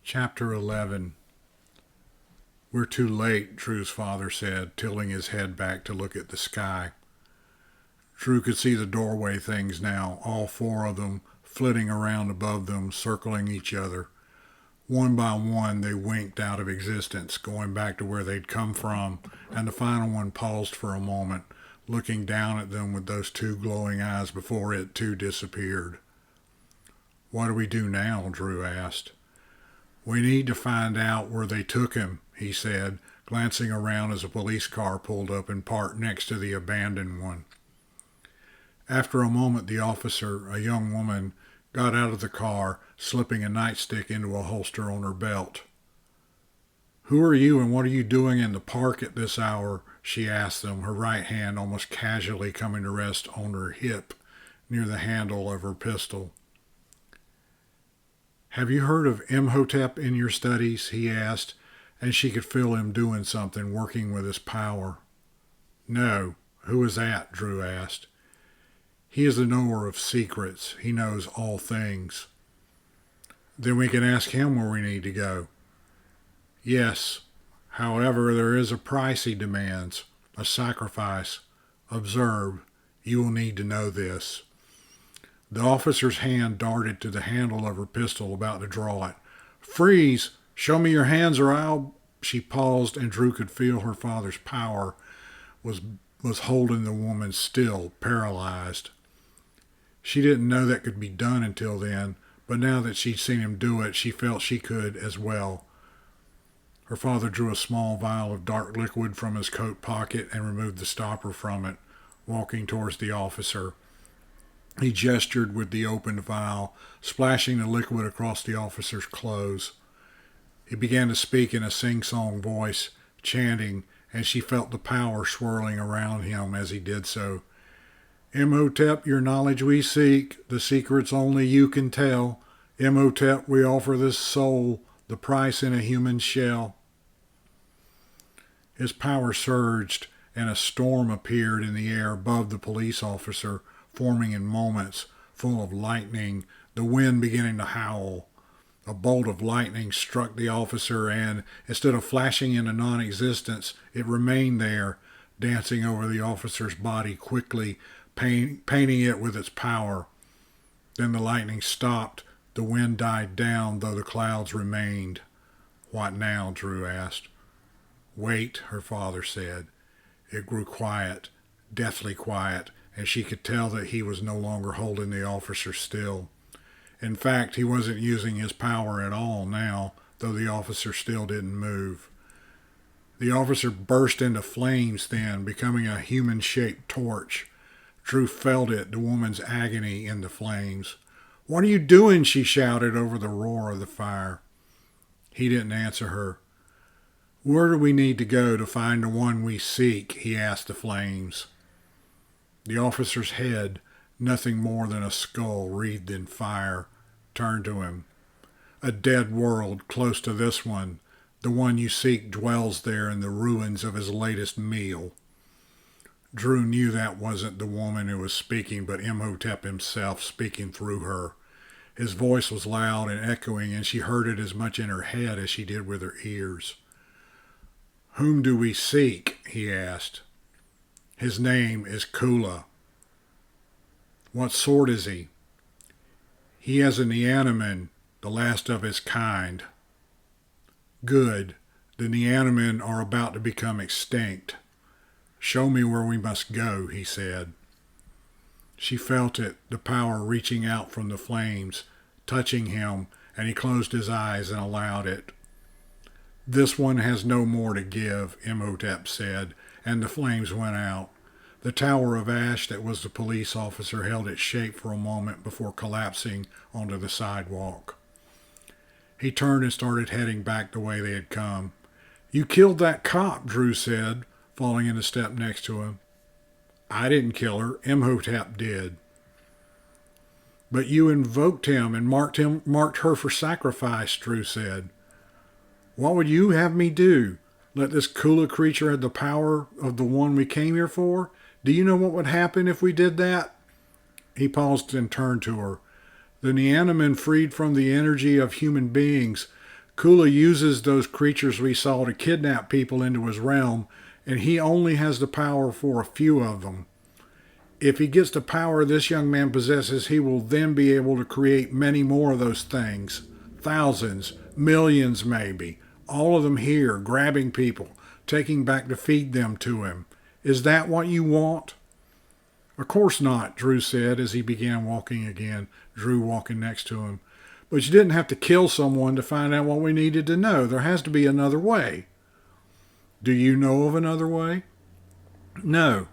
Chapter 11. We're too late, Drew's father said, tilting his head back to look at the sky. Drew could see the doorway things now, all four of them, flitting around above them, circling each other. One by one, they winked out of existence, going back to where they'd come from, and the final one paused for a moment, looking down at them with those two glowing eyes before it, too, disappeared. What do we do now? Drew asked. We need to find out where they took him, he said, glancing around as a police car pulled up and parked next to the abandoned one. After a moment, the officer, a young woman, got out of the car, slipping a nightstick into a holster on her belt. Who are you and what are you doing in the park at this hour? She asked them, her right hand almost casually coming to rest on her hip near the handle of her pistol. Have you heard of Imhotep in your studies? He asked, and she could feel him doing something, working with his power. No. Who is that? Drew asked. He is the knower of secrets. He knows all things. Then we can ask him where we need to go. Yes. However, there is a price he demands, a sacrifice. Observe. You will need to know this. The officer's hand darted to the handle of her pistol, about to draw it. Freeze! Show me your hands or I'll... She paused, and Drew could feel her father's power was holding the woman still, paralyzed. She didn't know that could be done until then, but now that she'd seen him do it, she felt she could as well. Her father drew a small vial of dark liquid from his coat pocket and removed the stopper from it, walking towards the officer. He gestured with the opened vial, splashing the liquid across the officer's clothes. He began to speak in a sing-song voice, chanting, and she felt the power swirling around him as he did so. Imhotep, your knowledge we seek, the secrets only you can tell. Imhotep, we offer this soul, the price in a human shell. His power surged, and a storm appeared in the air above the police officer, forming in moments, full of lightning, the wind beginning to howl. A bolt of lightning struck the officer, and instead of flashing into non-existence, it remained there, dancing over the officer's body quickly, painting it with its power. Then the lightning stopped. The wind died down, though the clouds remained. What now? Drew asked. Wait, her father said. It grew quiet, deathly quiet, and she could tell that he was no longer holding the officer still. In fact, he wasn't using his power at all now, though the officer still didn't move. The officer burst into flames then, becoming a human-shaped torch. Drew felt it, the woman's agony in the flames. What are you doing? She shouted over the roar of the fire. He didn't answer her. Where do we need to go to find the one we seek? He asked the flames. The officer's head, nothing more than a skull wreathed in fire, turned to him. A dead world close to this one. The one you seek dwells there in the ruins of his latest meal. Drew knew that wasn't the woman who was speaking, but Imhotep himself speaking through her. His voice was loud and echoing, and she heard it as much in her head as she did with her ears. Whom do we seek? He asked. His name is Kula. What sort is he? He is a Neanderthal, the last of his kind. Good. The Neanderthals are about to become extinct. Show me where we must go, he said. She felt it, the power reaching out from the flames, touching him, and he closed his eyes and allowed it. This one has no more to give, Imhotep said, and the flames went out. The tower of ash that was the police officer held its shape for a moment before collapsing onto the sidewalk. He turned and started heading back the way they had come. You killed that cop, Drew said, falling into step next to him. I didn't kill her. Imhotep did. But you invoked him and marked her for sacrifice, Drew said. What would you have me do? Let this Kula creature have the power of the one we came here for? Do you know what would happen if we did that? He paused and turned to her. The Neanderthal freed from the energy of human beings Kula uses those creatures we saw to kidnap people into his realm, and he only has the power for a few of them. If he gets the power this young man possesses, he will then be able to create many more of those things. Thousands, millions maybe. All of them here, grabbing people, taking back to feed them to him. Is that what you want? Of course not, Drew said as he began walking again, Drew walking next to him. But you didn't have to kill someone to find out what we needed to know. There has to be another way. Do you know of another way? No.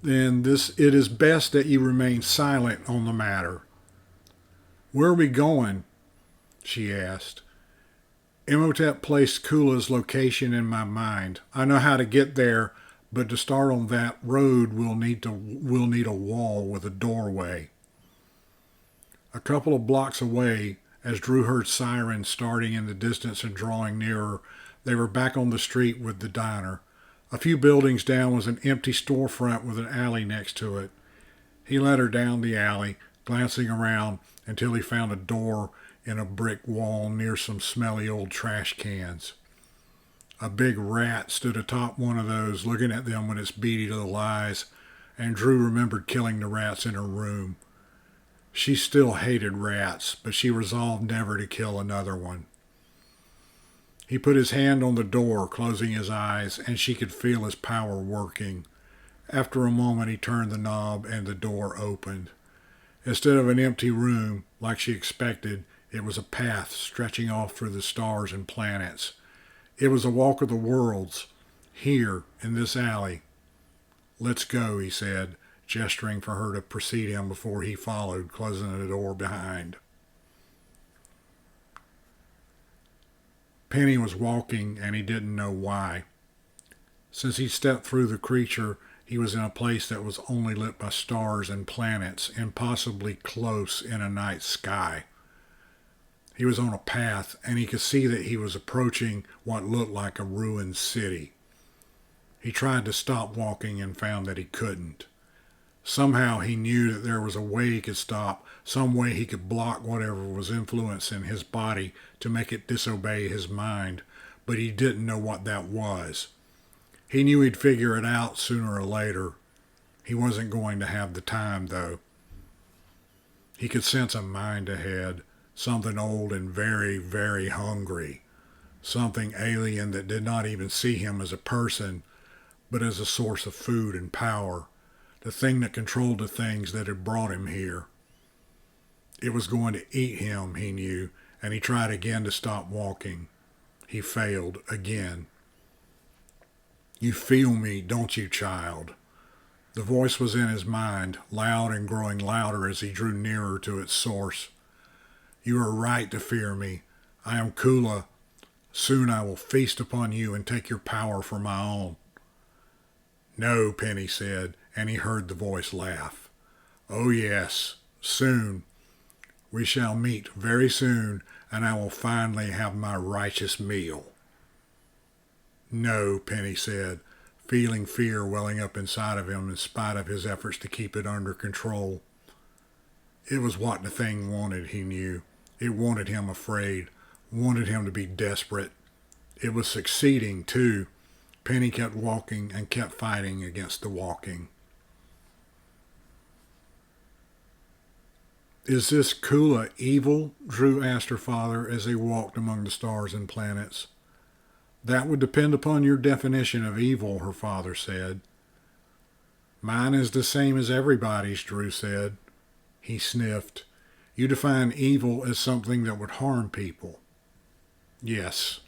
Then it is best that you remain silent on the matter. Where are we going? She asked. Imhotep placed Kula's location in my mind. I know how to get there, but to start on that road we'll need a wall with a doorway. A couple of blocks away, as Drew heard sirens starting in the distance and drawing nearer, they were back on the street with the diner. A few buildings down was an empty storefront with an alley next to it. He led her down the alley, glancing around until he found a door in a brick wall near some smelly old trash cans. A big rat stood atop one of those, looking at them with its beady little eyes, and Drew remembered killing the rats in her room. She still hated rats, but she resolved never to kill another one. He put his hand on the door, closing his eyes, and she could feel his power working. After a moment, he turned the knob and the door opened. Instead of an empty room, like she expected, it was a path stretching off through the stars and planets. It was a walk of the worlds, here in this alley. Let's go, he said, gesturing for her to precede him before he followed, closing the door behind. Penny was walking, and he didn't know why. Since he stepped through the creature, he was in a place that was only lit by stars and planets, impossibly close in a night sky. He was on a path, and he could see that he was approaching what looked like a ruined city. He tried to stop walking and found that he couldn't. Somehow he knew that there was a way he could stop, some way he could block whatever was influencing his body to make it disobey his mind, but he didn't know what that was. He knew he'd figure it out sooner or later. He wasn't going to have the time, though. He could sense a mind ahead, something old and very, very hungry, something alien that did not even see him as a person, but as a source of food and power. The thing that controlled the things that had brought him here. It was going to eat him, he knew, and he tried again to stop walking. He failed again. You feel me, don't you, child? The voice was in his mind, loud and growing louder as he drew nearer to its source. You are right to fear me. I am Kula. Soon I will feast upon you and take your power for my own. No, Penny said, and he heard the voice laugh. Oh yes, soon. We shall meet very soon, and I will finally have my righteous meal. No, Penny said, feeling fear welling up inside of him in spite of his efforts to keep it under control. It was what the thing wanted, he knew. It wanted him afraid, wanted him to be desperate. It was succeeding, too. Penny kept walking and kept fighting against the walking. Is this Kula evil? Drew asked her father as they walked among the stars and planets. That would depend upon your definition of evil, her father said. Mine is the same as everybody's, Drew said. He sniffed. You define evil as something that would harm people. Yes.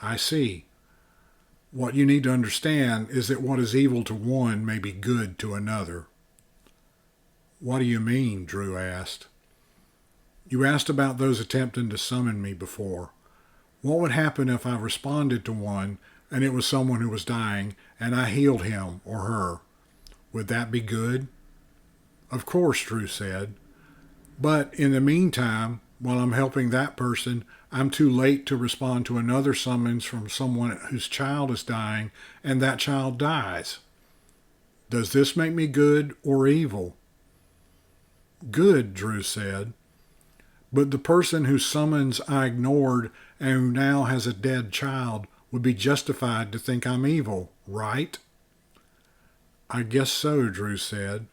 I see. What you need to understand is that what is evil to one may be good to another. What do you mean? Drew asked. You asked about those attempting to summon me before. What would happen if I responded to one and it was someone who was dying and I healed him or her? Would that be good? Of course, Drew said. But in the meantime, while I'm helping that person, I'm too late to respond to another summons from someone whose child is dying and that child dies. Does this make me good or evil? Good, Drew said. But the person whose summons I ignored and who now has a dead child would be justified to think I'm evil, right? I guess so, Drew said.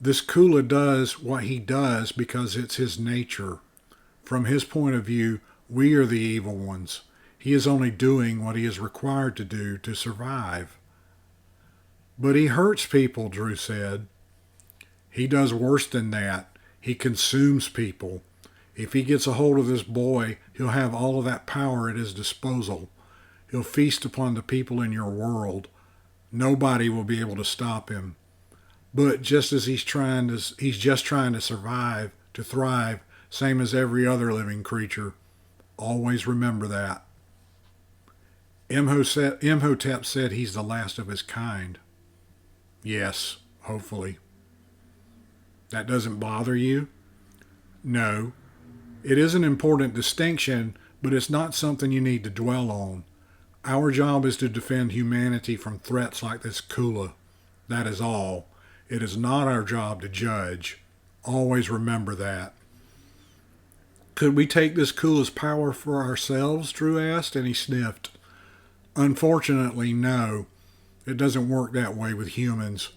This Kula does what he does because it's his nature. From his point of view, we are the evil ones. He is only doing what he is required to do to survive. But he hurts people, Drew said. He does worse than that. He consumes people. If he gets a hold of this boy, he'll have all of that power at his disposal. He'll feast upon the people in your world. Nobody will be able to stop him. But just as he's just trying to survive, to thrive, same as every other living creature. Always remember that. Imhotep said he's the last of his kind. Yes, hopefully. That doesn't bother you? No. It is an important distinction, but it's not something you need to dwell on. Our job is to defend humanity from threats like this Kula. That is all. It is not our job to judge. Always remember that. Could we take this Kula's power for ourselves? Drew asked, and he sniffed. Unfortunately, no. It doesn't work that way with humans.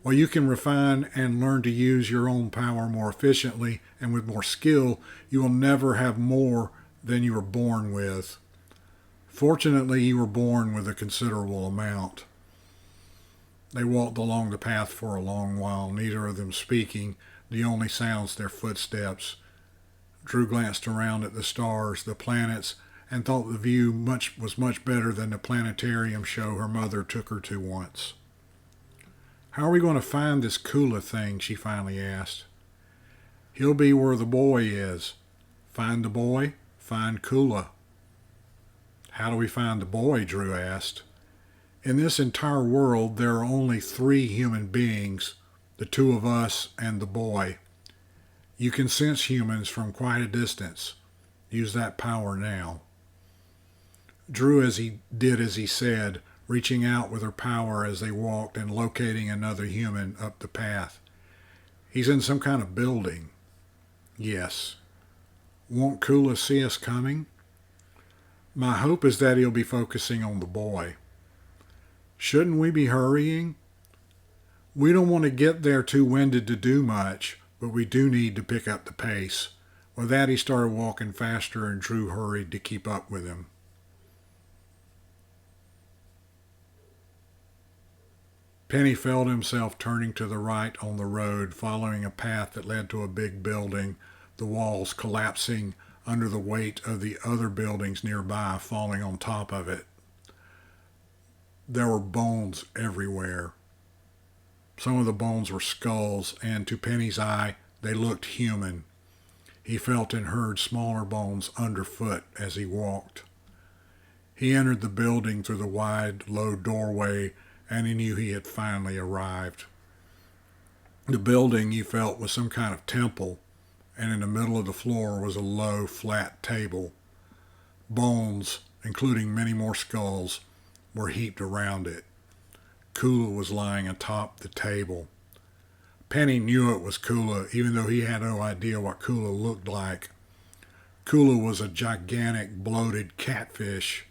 While you can refine and learn to use your own power more efficiently and with more skill, you will never have more than you were born with. Fortunately, you were born with a considerable amount. They walked along the path for a long while, neither of them speaking, the only sounds their footsteps. Drew glanced around at the stars, the planets, and thought the view was much better than the planetarium show her mother took her to once. How are we going to find this Kula thing? She finally asked. He'll be where the boy is. Find the boy, find Kula. How do we find the boy? Drew asked. In this entire world, there are only 3 human beings, the 2 of us and the boy. You can sense humans from quite a distance. Use that power now. Drew as he said, reaching out with her power as they walked and locating another human up the path. He's in some kind of building. Yes. Won't Kula see us coming? My hope is that he'll be focusing on the boy. Shouldn't we be hurrying? We don't want to get there too winded to do much, but we do need to pick up the pace. With that, he started walking faster, and Drew hurried to keep up with him. Penny felt himself turning to the right on the road, following a path that led to a big building, the walls collapsing under the weight of the other buildings nearby falling on top of it. There were bones everywhere. Some of the bones were skulls, and to Penny's eye, they looked human. He felt and heard smaller bones underfoot as he walked. He entered the building through the wide, low doorway, and he knew he had finally arrived. The building, he felt, was some kind of temple, and in the middle of the floor was a low, flat table. Bones, including many more skulls, were heaped around it. Kula was lying atop the table. Penny knew it was Kula, even though he had no idea what Kula looked like. Kula was a gigantic, bloated catfish.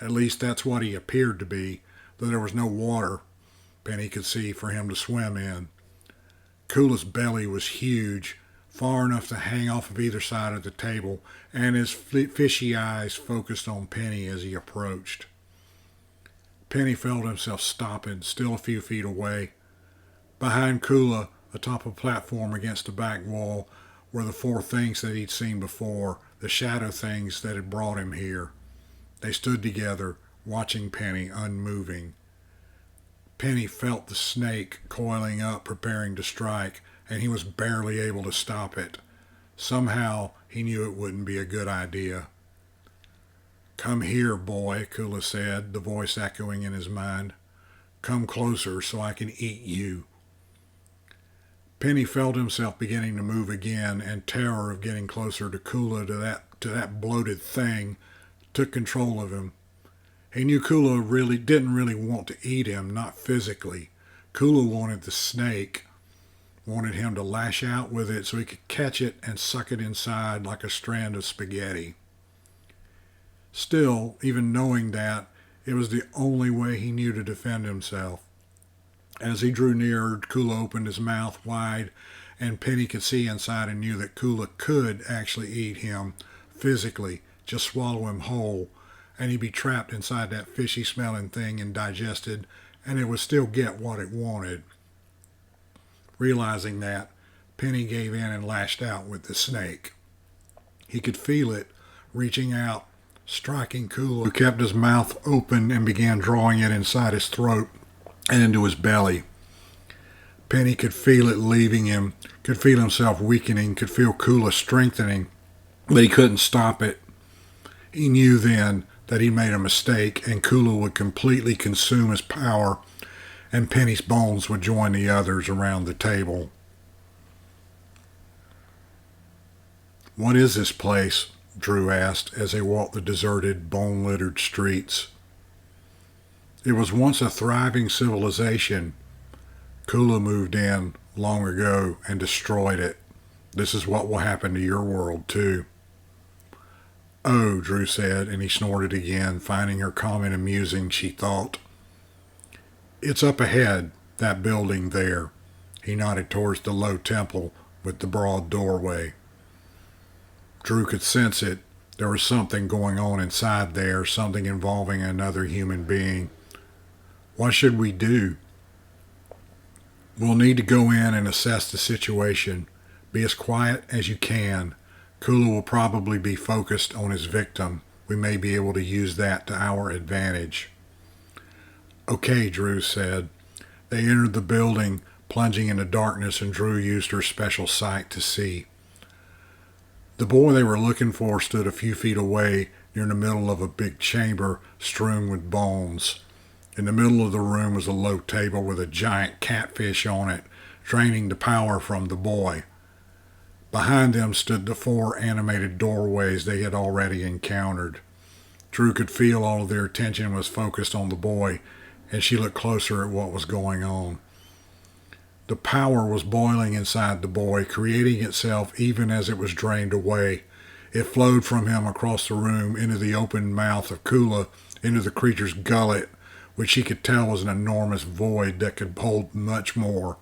At least that's what he appeared to be, though there was no water, Penny could see, for him to swim in. Kula's belly was huge, far enough to hang off of either side of the table, and his fishy eyes focused on Penny as he approached. Penny felt himself stopping, still a few feet away. Behind Kula, atop a platform against the back wall, were the 4 things that he'd seen before, the shadow things that had brought him here. They stood together, watching Penny, unmoving. Penny felt the snake coiling up, preparing to strike, and he was barely able to stop it. Somehow, he knew it wouldn't be a good idea. Come here, boy, Kula said, the voice echoing in his mind. Come closer so I can eat you. Penny felt himself beginning to move again, and terror of getting closer to Kula, to that bloated thing, took control of him. He knew Kula didn't really want to eat him, not physically. Kula wanted the snake. wanted him to lash out with it so he could catch it and suck it inside like a strand of spaghetti. Still, even knowing that, it was the only way he knew to defend himself. As he drew nearer, Kula opened his mouth wide, and Penny could see inside and knew that Kula could actually eat him physically, just swallow him whole, and he'd be trapped inside that fishy-smelling thing and digested, and it would still get what it wanted. Realizing that, Penny gave in and lashed out with the snake. He could feel it reaching out, striking Kula, who kept his mouth open and began drawing it inside his throat and into his belly. Penny could feel it leaving him, could feel himself weakening, could feel Kula strengthening, but he couldn't stop it. He knew then that he made a mistake, and Kula would completely consume his power, and Penny's bones would join the others around the table. "What is this place?" Drew asked as they walked the deserted, bone-littered streets. It was once a thriving civilization. Kula moved in long ago and destroyed it. This is what will happen to your world, too. "Oh," Drew said, and he snorted again, finding her comment amusing, she thought. "It's up ahead, that building there." He nodded towards the low temple with the broad doorway. Drew could sense it. There was something going on inside there, something involving another human being. "What should we do?" "We'll need to go in and assess the situation. Be as quiet as you can. Kula will probably be focused on his victim. We may be able to use that to our advantage." "Okay," Drew said. They entered the building, plunging into darkness, and Drew used her special sight to see. The boy they were looking for stood a few feet away near the middle of a big chamber strewn with bones. In the middle of the room was a low table with a giant catfish on it, draining the power from the boy. Behind them stood the 4 animated doorways they had already encountered. Drew could feel all of their attention was focused on the boy, and she looked closer at what was going on. The power was boiling inside the boy, creating itself even as it was drained away. It flowed from him across the room into the open mouth of Kula, into the creature's gullet, which she could tell was an enormous void that could hold much more.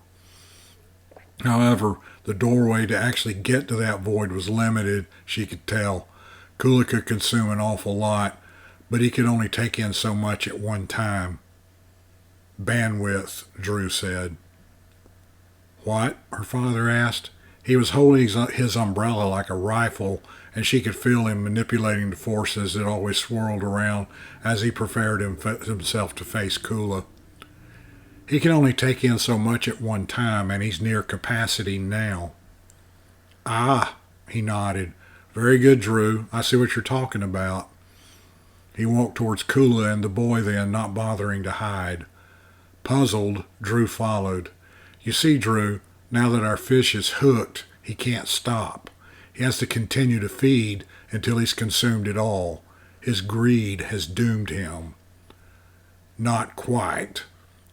However, the doorway to actually get to that void was limited, she could tell. Kula could consume an awful lot, but he could only take in so much at one time. "Bandwidth," Drew said. "What?" her father asked. He was holding his umbrella like a rifle, and she could feel him manipulating the forces that always swirled around as he prepared himself to face Kula. "He can only take in so much at one time, and he's near capacity now." "Ah," he nodded. "Very good, Drew. I see what you're talking about." He walked towards Kula and the boy then, not bothering to hide. Puzzled, Drew followed. "You see, Drew, now that our fish is hooked, he can't stop. He has to continue to feed until he's consumed it all. His greed has doomed him." "Not quite."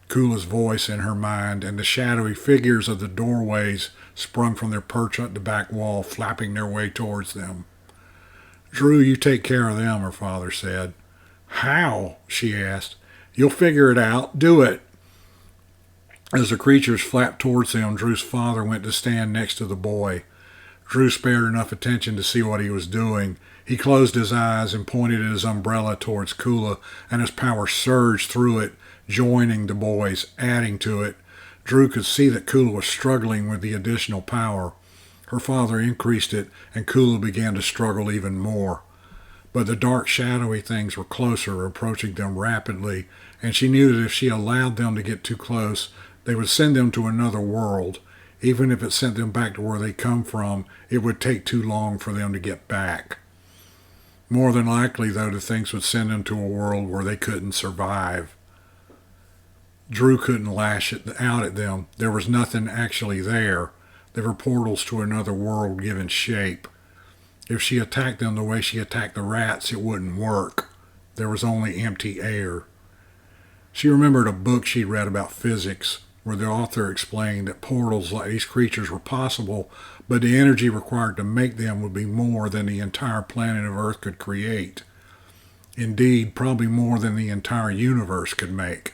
Kula's voice in her mind, and the shadowy figures of the doorways sprung from their perch at the back wall, flapping their way towards them. "Drew, you take care of them," her father said. "How?" she asked. "You'll figure it out. Do it." As the creatures flapped towards them, Drew's father went to stand next to the boy. Drew spared enough attention to see what he was doing. He closed his eyes and pointed his umbrella towards Kula, and his power surged through it, joining the boys, adding to it. Drew could see that Kula was struggling with the additional power. Her father increased it, and Kula began to struggle even more. But the dark, shadowy things were closer, approaching them rapidly, and she knew that if she allowed them to get too close, they would send them to another world. Even if it sent them back to where they come from, it would take too long for them to get back. More than likely, though, the things would send them to a world where they couldn't survive. Drew couldn't lash it out at them. There was nothing actually there. They were portals to another world given shape. If she attacked them the way she attacked the rats, it wouldn't work. There was only empty air. She remembered a book she'd read about physics. where the author explained that portals like these creatures were possible, but the energy required to make them would be more than the entire planet of Earth could create. Indeed, probably more than the entire universe could make.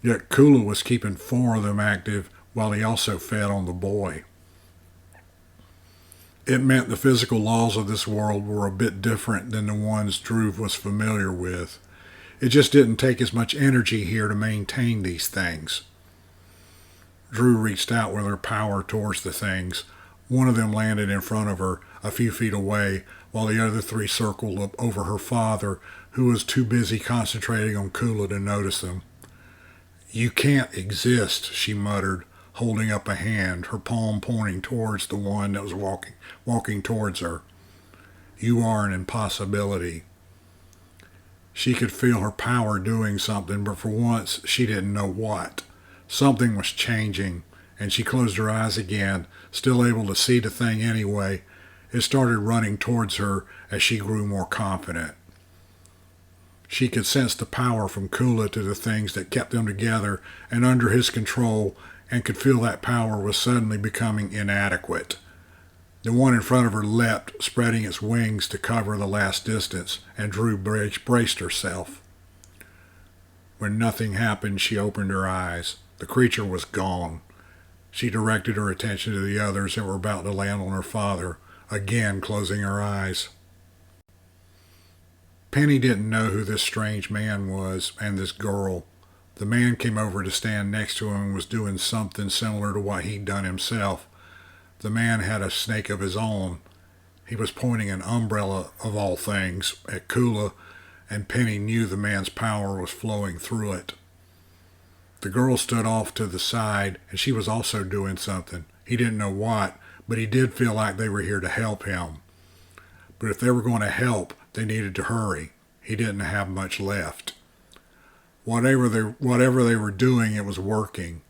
Yet Kula was keeping 4 of them active while he also fed on the boy. It meant the physical laws of this world were a bit different than the ones Drew was familiar with. It just didn't take as much energy here to maintain these things. Drew reached out with her power towards the things. One of them landed in front of her, a few feet away, while the other 3 circled up over her father, who was too busy concentrating on Kula to notice them. "You can't exist," she muttered, holding up a hand, her palm pointing towards the one that was walking towards her. "You are an impossibility." She could feel her power doing something, but for once she didn't know what. Something was changing, and she closed her eyes again, still able to see the thing anyway. It started running towards her as she grew more confident. She could sense the power from Kula to the things that kept them together and under his control, and could feel that power was suddenly becoming inadequate. The one in front of her leapt, spreading its wings to cover the last distance, and Drew braced herself. When nothing happened, she opened her eyes. The creature was gone. She directed her attention to the others that were about to land on her father, again closing her eyes. Penny didn't know who this strange man was, and this girl. The man came over to stand next to him and was doing something similar to what he'd done himself. The man had a snake of his own. He was pointing an umbrella, of all things, at Kula, and Penny knew the man's power was flowing through it. The girl stood off to the side, and she was also doing something. He didn't know what, but he did feel like they were here to help him. But if they were going to help, they needed to hurry. He didn't have much left. Whatever they were doing, it was working.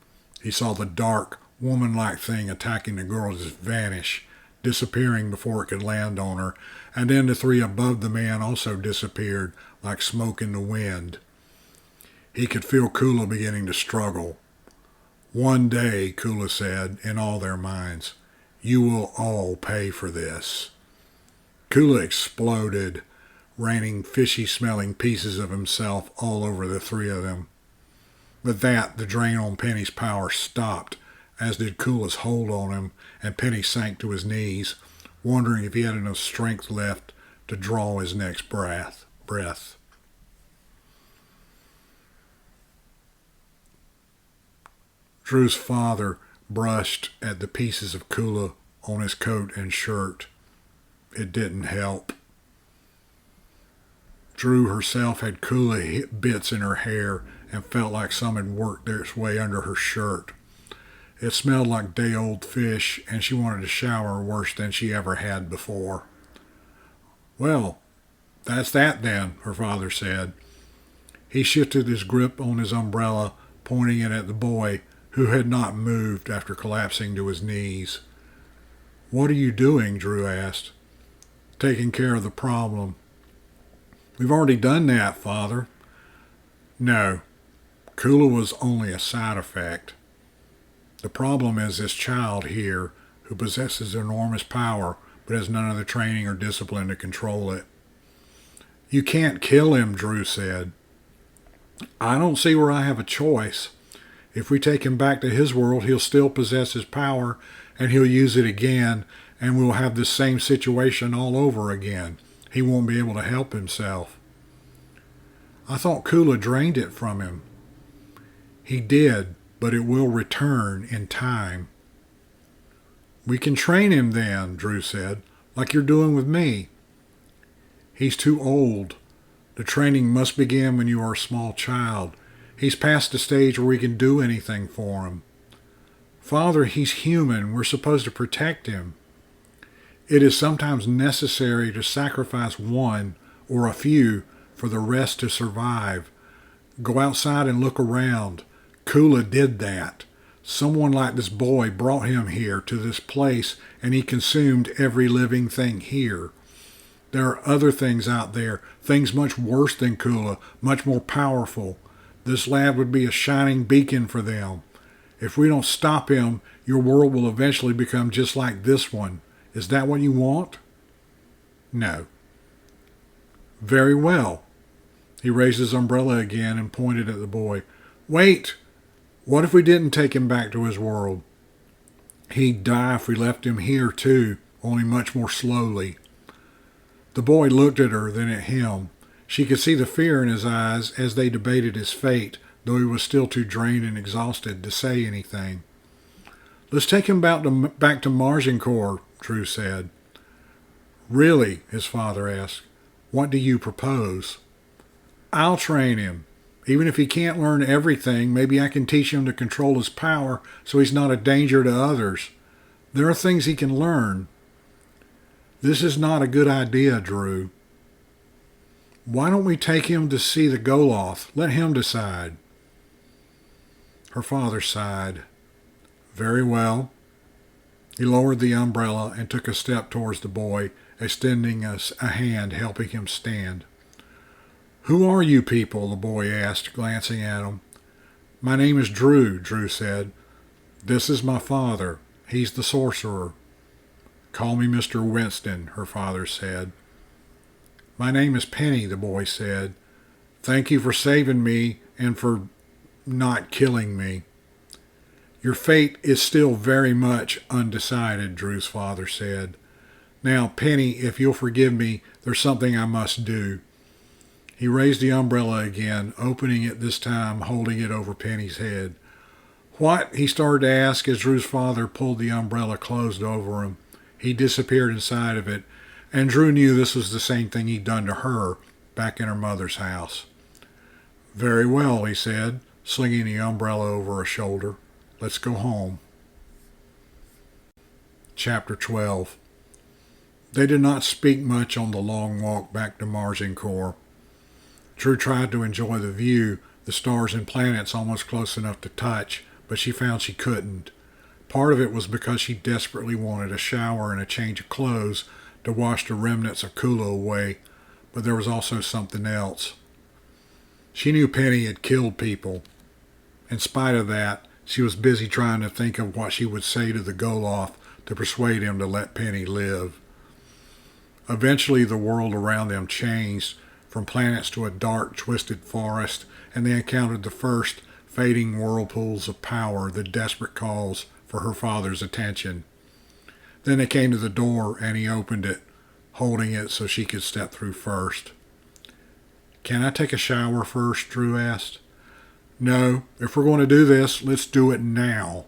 He saw the dark, woman-like thing attacking the girl just vanish, disappearing before it could land on her, and then the 3 above the man also disappeared like smoke in the wind. He could feel Kula beginning to struggle. "One day," Kula said, in all their minds, "you will all pay for this." Kula exploded, raining fishy-smelling pieces of himself all over the 3 of them. With that, the drain on Penny's power stopped, as did Kula's hold on him, and Penny sank to his knees, wondering if he had enough strength left to draw his next breath. Drew's father brushed at the pieces of Kula on his coat and shirt. It didn't help. Drew herself had Kula hit bits in her hair and felt like some had worked its way under her shirt. It smelled like day-old fish, and she wanted to shower worse than she ever had before. "Well, that's that then," her father said. He shifted his grip on his umbrella, pointing it at the boy, who had not moved after collapsing to his knees. "What are you doing?" Drew asked. "Taking care of the problem." "We've already done that, Father." "No. Kula was only a side effect. The problem is this child here who possesses enormous power but has none of the training or discipline to control it." "You can't kill him," Drew said. "I don't see where I have a choice. If we take him back to his world, he'll still possess his power, and he'll use it again, and we'll have the same situation all over again. He won't be able to help himself." "I thought Kula drained it from him." "He did, but it will return in time." "We can train him then," Drew said, "like you're doing with me." "He's too old. The training must begin when you are a small child. He's past the stage where we can do anything for him." "Father, he's human. We're supposed to protect him." "It is sometimes necessary to sacrifice one or a few for the rest to survive. Go outside and look around. Kula did that. Someone like this boy brought him here to this place, and he consumed every living thing here. There are other things out there, things much worse than Kula, much more powerful. This lad would be a shining beacon for them. If we don't stop him, your world will eventually become just like this one. Is that what you want? No. Very well. He raised his umbrella again and pointed at the boy. Wait! What if we didn't take him back to his world? He'd die if we left him here too, only much more slowly. The boy looked at her, then at him. She could see the fear in his eyes as they debated his fate, though he was still too drained and exhausted to say anything. Let's take him back to Margincourt, Drew said. Really? His father asked. What do you propose? I'll train him. Even if he can't learn everything, maybe I can teach him to control his power so he's not a danger to others. There are things he can learn. This is not a good idea, Drew. Why don't we take him to see the Goloth? Let him decide. Her father sighed. Very well. He lowered the umbrella and took a step towards the boy, extending a hand, helping him stand. Who are you people? The boy asked, glancing at him. My name is Drew, Drew said. This is my father. He's the sorcerer. Call me Mr. Winston, her father said. My name is Penny, the boy said. Thank you for saving me and for not killing me. Your fate is still very much undecided, Drew's father said. Now, Penny, if you'll forgive me, there's something I must do. He raised the umbrella again, opening it this time, holding it over Penny's head. What? He started to ask as Drew's father pulled the umbrella closed over him. He disappeared inside of it, and Drew knew this was the same thing he'd done to her back in her mother's house. Very well, he said, slinging the umbrella over a shoulder. Let's go home. Chapter 12. They did not speak much on the long walk back to Margincourt. Drew tried to enjoy the view, the stars and planets almost close enough to touch, but she found she couldn't. Part of it was because she desperately wanted a shower and a change of clothes to wash the remnants of Kula away, but there was also something else. She knew Penny had killed people. In spite of that, she was busy trying to think of what she would say to the Goloth to persuade him to let Penny live. Eventually, the world around them changed from planets to a dark, twisted forest, and they encountered the first fading whirlpools of power, the desperate calls for her father's attention. Then they came to the door, and he opened it, holding it so she could step through first. Can I take a shower first? Drew asked. No, if we're going to do this, let's do it now.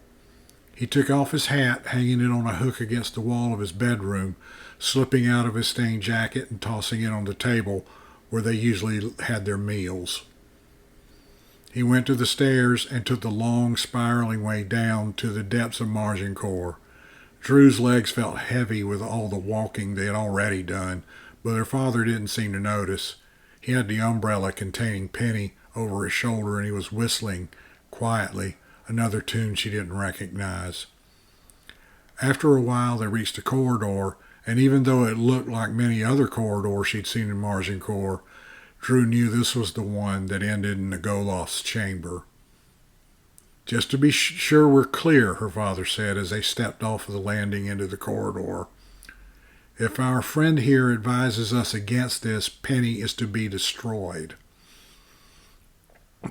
He took off his hat, hanging it on a hook against the wall of his bedroom, slipping out of his stained jacket and tossing it on the table where they usually had their meals. He went to the stairs and took the long, spiraling way down to the depths of Margincourt. Drew's legs felt heavy with all the walking they had already done, but her father didn't seem to notice. He had the umbrella containing Penny over his shoulder, and he was whistling quietly another tune she didn't recognize. After a while, they reached a corridor, and even though it looked like many other corridors she'd seen in Margincourt, Drew knew this was the one that ended in the Goloth's chamber. Just to be sure we're clear, her father said as they stepped off of the landing into the corridor. If our friend here advises us against this, Penny is to be destroyed.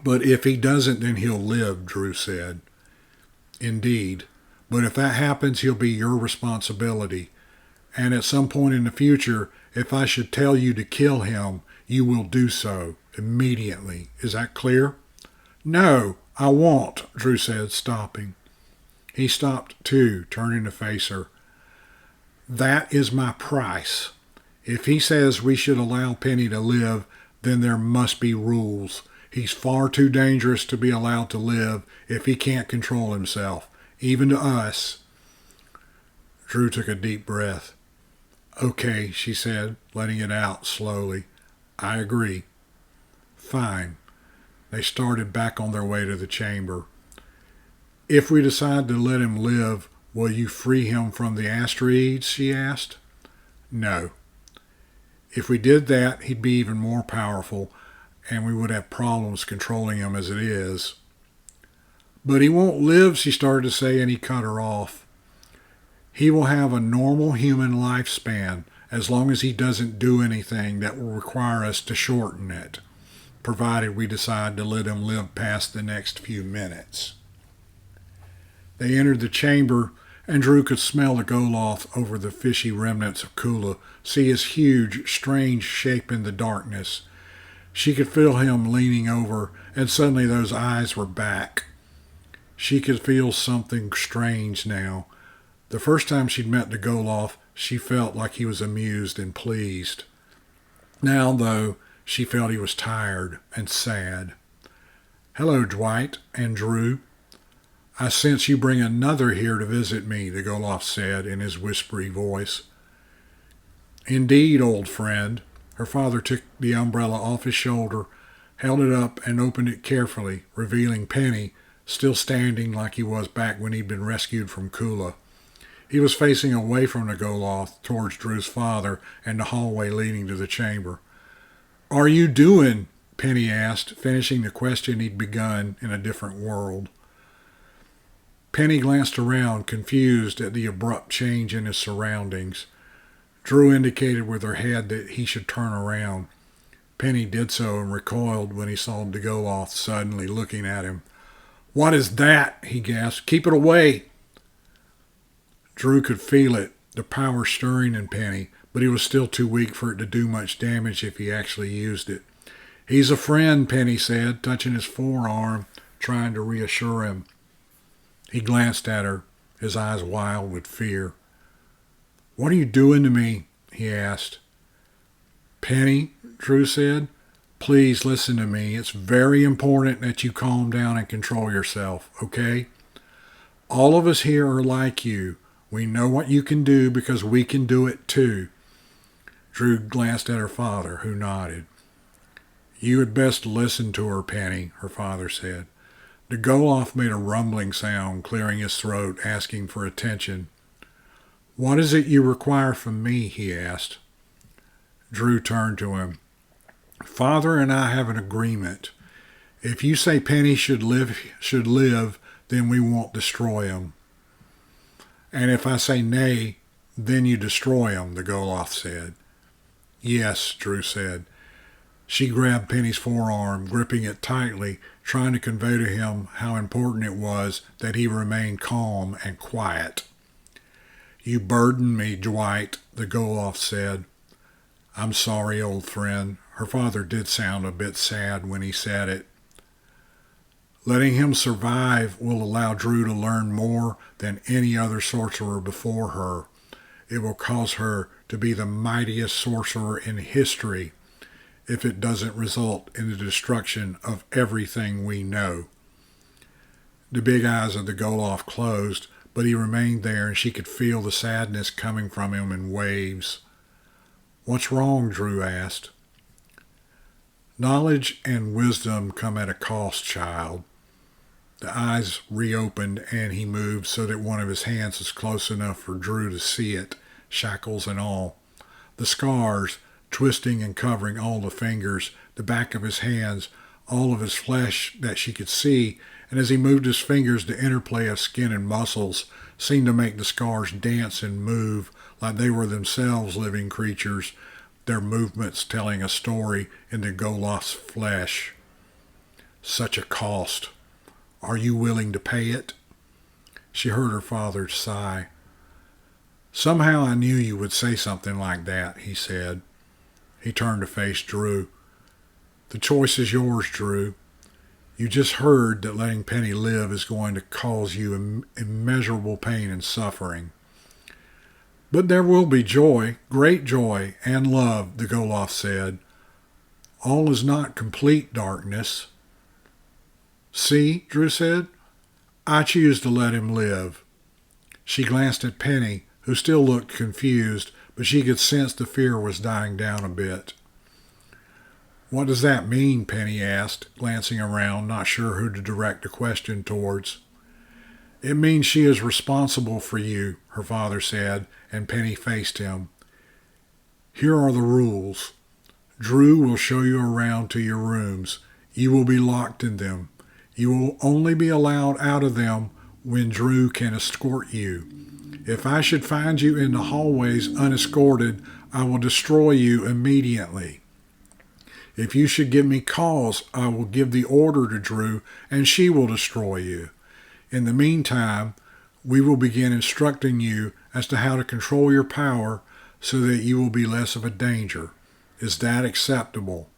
But if he doesn't, then he'll live, Drew said. Indeed. But if that happens, he'll be your responsibility. And at some point in the future, if I should tell you to kill him, you will do so immediately. Is that clear? No, I won't, Drew said, stopping. He stopped too, turning to face her. That is my price. If he says we should allow Penny to live, then there must be rules. He's far too dangerous to be allowed to live if he can't control himself, even to us. Drew took a deep breath. Okay, she said, letting it out slowly. I agree. Fine. They started back on their way to the chamber. If we decide to let him live, will you free him from the asteroids? She asked. No. If we did that, he'd be even more powerful, and we would have problems controlling him as it is. But he won't live, she started to say, and he cut her off. He will have a normal human lifespan as long as he doesn't do anything that will require us to shorten it, provided we decide to let him live past the next few minutes. They entered the chamber, and Drew could smell the Goloth over the fishy remnants of Kula, see his huge, strange shape in the darkness. She could feel him leaning over, and suddenly those eyes were back. She could feel something strange now. The first time she'd met the Goloth, she felt like he was amused and pleased. Now, though, she felt he was tired and sad. "Hello, Dwight and Drew. I sense you bring another here to visit me," the Goloth said in his whispery voice. "Indeed, old friend." Her father took the umbrella off his shoulder, held it up, and opened it carefully, revealing Penny, still standing like he was back when he'd been rescued from Kula. He was facing away from the Goloth towards Drew's father and the hallway leading to the chamber. "Are you doing?" Penny asked, finishing the question he'd begun in a different world. Penny glanced around, confused at the abrupt change in his surroundings. Drew indicated with her head that he should turn around. Penny did so and recoiled when he saw the Goloth suddenly looking at him. "What is that?" he gasped. "Keep it away!" Drew could feel it, the power stirring in Penny, but he was still too weak for it to do much damage if he actually used it. "He's a friend," Penny said, touching his forearm, trying to reassure him. He glanced at her, his eyes wild with fear. "What are you doing to me?" he asked. "Penny," Drew said, "please listen to me. It's very important that you calm down and control yourself, okay? All of us here are like you. We know what you can do because we can do it too." Drew glanced at her father, who nodded. "You had best listen to her, Penny," her father said. The Goloth made a rumbling sound, clearing his throat, asking for attention. "What is it you require from me?" he asked. Drew turned to him. "Father and I have an agreement. If you say Penny should live, then we won't destroy him. And if I say nay, then you destroy him," the Goloth said. "Yes," Drew said. She grabbed Penny's forearm, gripping it tightly, trying to convey to him how important it was that he remain calm and quiet. "You burden me, Dwight," the Goloth said. "I'm sorry, old friend." Her father did sound a bit sad when he said it. Letting him survive will allow Drew to learn more than any other sorcerer before her. It will cause her to be the mightiest sorcerer in history if it doesn't result in the destruction of everything we know. The big eyes of the Goloth closed, but he remained there, and she could feel the sadness coming from him in waves. "What's wrong?" Drew asked. "Knowledge and wisdom come at a cost, child." The eyes reopened, and he moved so that one of his hands was close enough for Drew to see it, shackles and all. The scars, twisting and covering all the fingers, the back of his hands, all of his flesh that she could see, and as he moved his fingers, the interplay of skin and muscles seemed to make the scars dance and move like they were themselves living creatures, their movements telling a story in the Goloth's flesh. "Such a cost. Are you willing to pay it?" She heard her father sigh. "Somehow I knew you would say something like that," he said. He turned to face Drew. "The choice is yours, Drew. You just heard that letting Penny live is going to cause you immeasurable pain and suffering. But there will be joy, great joy, and love," the Goloth said. "All is not complete darkness." "See," Drew said, "I choose to let him live." She glanced at Penny, who still looked confused, but she could sense the fear was dying down a bit. "What does that mean?" Penny asked, glancing around, not sure who to direct the question towards. "It means she is responsible for you," her father said, and Penny faced him. "Here are the rules. Drew will show you around to your rooms. You will be locked in them. You will only be allowed out of them when Drew can escort you. If I should find you in the hallways unescorted, I will destroy you immediately. If you should give me cause, I will give the order to Drew, and she will destroy you. In the meantime, we will begin instructing you as to how to control your power so that you will be less of a danger. Is that acceptable?"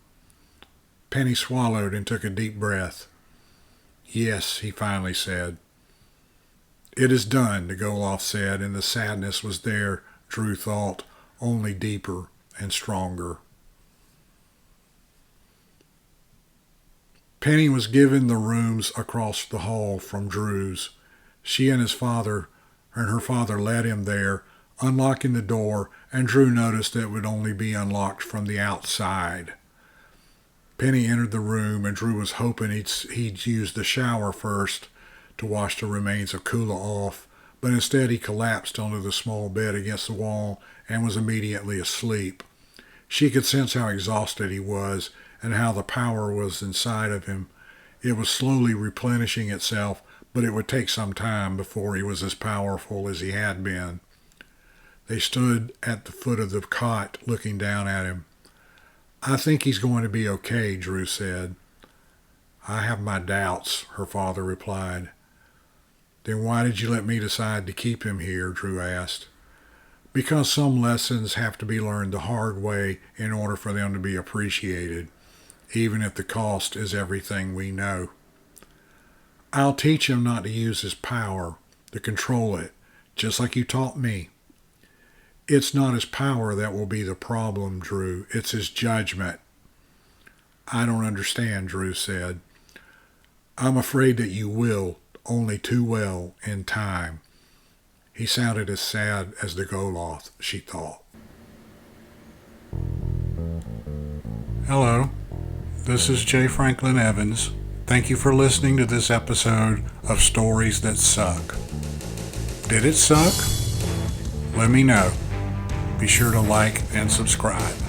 Penny swallowed and took a deep breath. "Yes," he finally said. "It is done," the Goloth said, and the sadness was there, Drew thought, only deeper and stronger. Penny was given the rooms across the hall from Drew's. She and her father led him there, unlocking the door, and Drew noticed it would only be unlocked from the outside. Penny entered the room, and Drew was hoping he'd use the shower first to wash the remains of Kula off, but instead he collapsed onto the small bed against the wall and was immediately asleep. She could sense how exhausted he was and how the power was inside of him. It was slowly replenishing itself, but it would take some time before he was as powerful as he had been. They stood at the foot of the cot, looking down at him. "I think he's going to be okay," Drew said. "I have my doubts," her father replied. "Then why did you let me decide to keep him here?" Drew asked. "Because some lessons have to be learned the hard way in order for them to be appreciated, even if the cost is everything we know. I'll teach him not to use his power, to control it, just like you taught me." "It's not his power that will be the problem, Drew. It's his judgment." "I don't understand," Drew said. "I'm afraid that you will, only too well, in time." He sounded as sad as the Goloth, she thought. Hello, this is J. Franklin Evans. Thank you for listening to this episode of Stories That Suck. Did it suck? Let me know. Be sure to like and subscribe.